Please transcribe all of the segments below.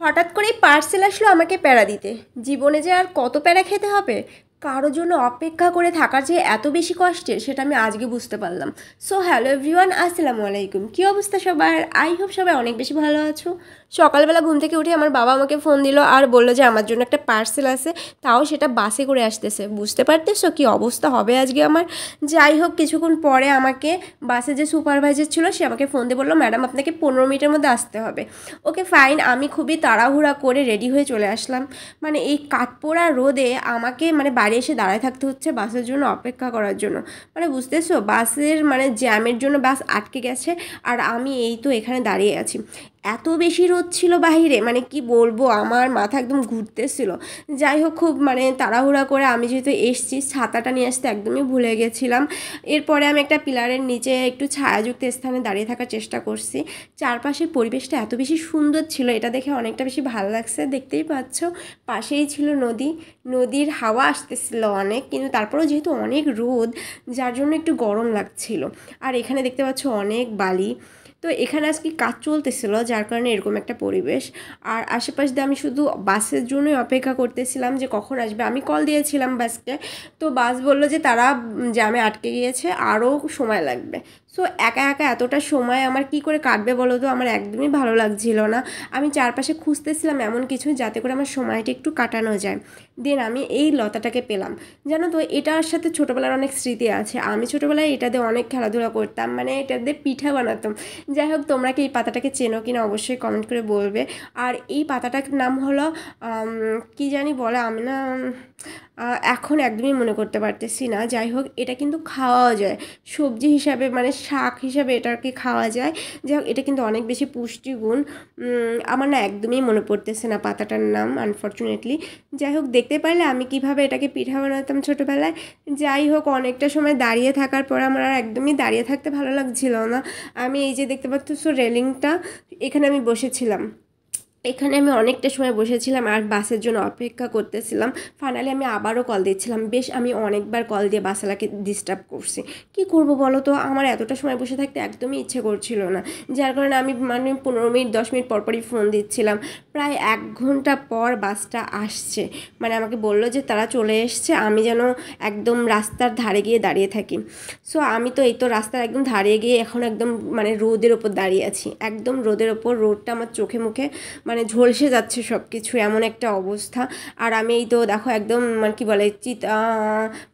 হঠাৎ করেই পার্সেল আসলো আমাকে প্যারা দিতে। জীবনে যে আর কত প্যারা খেতে হবে, কারোর জন্য অপেক্ষা করে থাকার যে এত বেশি কষ্টের সেটা আমি আজকে বুঝতে পারলাম। সো হ্যালো এভরিওয়ান, আসসালামু আলাইকুম। কী অবস্থা সবার? আই হোপ সবাই অনেক বেশি ভালো আছো। সকালবেলা ঘুম থেকে উঠে আমার বাবা আমাকে ফোন দিল আর বললো যে আমার জন্য একটা পার্সেল আছে, তাও সেটা বাসে করে আসতেছে। বুঝতে পারতেছো কী অবস্থা হবে আজকে আমার। যাই হোক, কিছুক্ষণ পরে আমাকে বাসে যে সুপারভাইজার ছিল সে আমাকে ফোন দিয়ে বললো, ম্যাডাম আপনাকে 15 মিনিটের মধ্যে আসতে হবে। ওকে ফাইন, আমি খুবই তাড়াহুড়া করে রেডি হয়ে চলে আসলাম। মানে এই কাঠপোড়া রোদে আমাকে বাড়ি এসে দাঁড়ায় থাকতে হচ্ছে বাসের জন্য অপেক্ষা করার জন্য। বুঝতেছো, বাসের জ্যামের জন্য বাস আটকে গেছে আর আমি এই তো এখানে দাঁড়িয়ে আছি। এত বেশি রোদ ছিল বাহিরে, কি বলবো, আমার মাথা একদম ঘুরতেছিল। যাই হোক, খুব তাড়াহুড়া করে আমি যেহেতু এসছি, ছাতাটা নিয়ে আসতে একদমই ভুলে গেছিলাম। এরপরে আমি একটা পিলারের নিচে একটু ছায়াযুক্ত স্থানে দাঁড়িয়ে থাকার চেষ্টা করছি। চারপাশের পরিবেশটা এত বেশি সুন্দর ছিল, এটা দেখে অনেকটা বেশি ভালো লাগছে। দেখতেই পাচ্ছ, পাশেই ছিল নদী, নদীর হাওয়া আসতেছিল অনেক, কিন্তু তারপরেও যেহেতু অনেক রোদ, যার জন্য একটু গরম লাগছিল। আর এখানে দেখতে পাচ্ছ অনেক বালি। তো এখানে আজকে কাজ চলতেছিল, যার কারণে এরকম একটা পরিবেশ। আর আশেপাশ দিয়ে আমি শুধু বাসের জন্যই অপেক্ষা করতেছিলাম যে কখন আসবে। আমি কল দিয়েছিলাম বাসকে, তো বাস বললো যে তারা জ্যামে আটকে গিয়েছে, আরও সময় লাগবে। সো একা একা এতটা সময় আমার কি করে কাটবে বলো তো, আমার একদমই ভালো লাগছিল না। আমি চারপাশে খুঁজতেছিলাম এমন কিছু যাতে করে আমার সময়টা একটু কাটানো যায়। দেন আমি এই লতাটাকে পেলাম। জানো তো, এটার সাথে ছোটোবেলার অনেক স্মৃতি আছে। আমি ছোটোবেলায় এটা দিয়ে অনেক খেলাধুলা করতাম, এটা দিয়ে পিঠা বানাতাম। যাই হোক, তোমরা কি এই পাতাটাকে চেনো কিনা অবশ্যই কমেন্ট করে বলবে। আর এই পাতাটার নাম হলো কি জানি বলে, আমি না এখন একদমই মনে করতে পারতেছি না। যাই হোক, এটা কিন্তু খাওয়াও যায় সবজি হিসাবে, শাক হিসাবে এটাকে খাওয়া যায়। যাই হোক, এটা কিন্তু অনেক বেশি পুষ্টিগুণ। আমার না একদমই মনে পড়তেছে না পাতাটার নাম, আনফর্চুনেটলি। যাই হোক, দেখতে পারলে আমি কিভাবে এটাকে পিঠা বানাতাম ছোটোবেলায়। যাই হোক, অনেকটা সময় দাঁড়িয়ে থাকার পর আমার আর একদমই দাঁড়িয়ে থাকতে ভালো লাগছিল না। আমি এই যে দেখতে পাচ্ছ রেলিংটা, এখানে আমি বসেছিলাম। এখানে আমি অনেকটা সময় বসেছিলাম আর বাসের জন্য অপেক্ষা করতেছিলাম। ফাইনালি আমি আবারও কল দিচ্ছিলাম। আমি অনেকবার কল দিয়ে বাসওয়ালাকে ডিস্টার্ব করছি। কি করব বলো তো, আমার এতটা সময় বসে থাকতে একদমই ইচ্ছে করছিল না, যার কারণে আমি 15 মিনিট 10 মিনিট পরপরই ফোন দিচ্ছিলাম। প্রায় 1 ঘন্টা পর বাসটা আসছে। আমাকে বললো যে তারা চলে এসছে, আমি যেন একদম রাস্তার ধারে গিয়ে দাঁড়িয়ে থাকি। সো আমি তো এই তো রাস্তার একদম ধারে গিয়ে এখন একদম রোদের ওপর দাঁড়িয়ে আছি, একদম রোদের ওপর। রোদটা আমার চোখে মুখে ঝলসে যাচ্ছে সব কিছু, এমন একটা অবস্থা। আর আমি এই তো দেখো একদম কি বলে,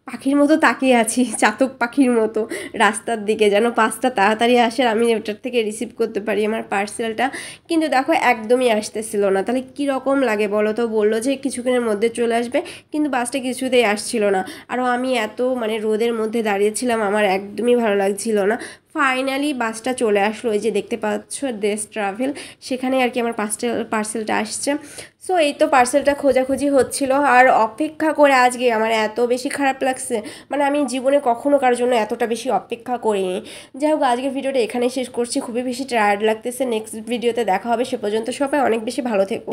পাখির মতো তাকিয়ে আছি, চাতক পাখির মতো রাস্তার দিকে, যেন বাসটা তাড়াতাড়ি আসে আমি ওটার থেকে রিসিভ করতে পারি আমার পার্সেলটা। কিন্তু দেখো একদমই আসতেছিল না। তাহলে কীরকম লাগে বলো তো। বললো যে কিছুক্ষণের মধ্যে চলে আসবে, কিন্তু বাসটা কিছুতেই আসছিল না। আরও আমি এত রোদের মধ্যে দাঁড়িয়েছিলাম, আমার একদমই ভালো লাগছিল না। ফাইনালি বাসটা চলে আসলো, এই যে দেখতে পাচ্ছ দেশ ট্রাভেল, সেখানে আর কি আমার পার্সেলটা আসছে। সো এই তো পার্সেলটা খোঁজাখুঁজি হচ্ছিল আর অপেক্ষা করে আজকে আমার এত বেশি খারাপ লাগছে। আমি জীবনে কখনো কারোর জন্য এতটা বেশি অপেক্ষা করিনি। যাই হোক, আজকের ভিডিওটা এখানেই শেষ করছি। খুবই বেশি টায়ার্ড লাগতেছে। নেক্সট ভিডিওতে দেখা হবে, সে পর্যন্ত সবাই অনেক বেশি ভালো থেকো।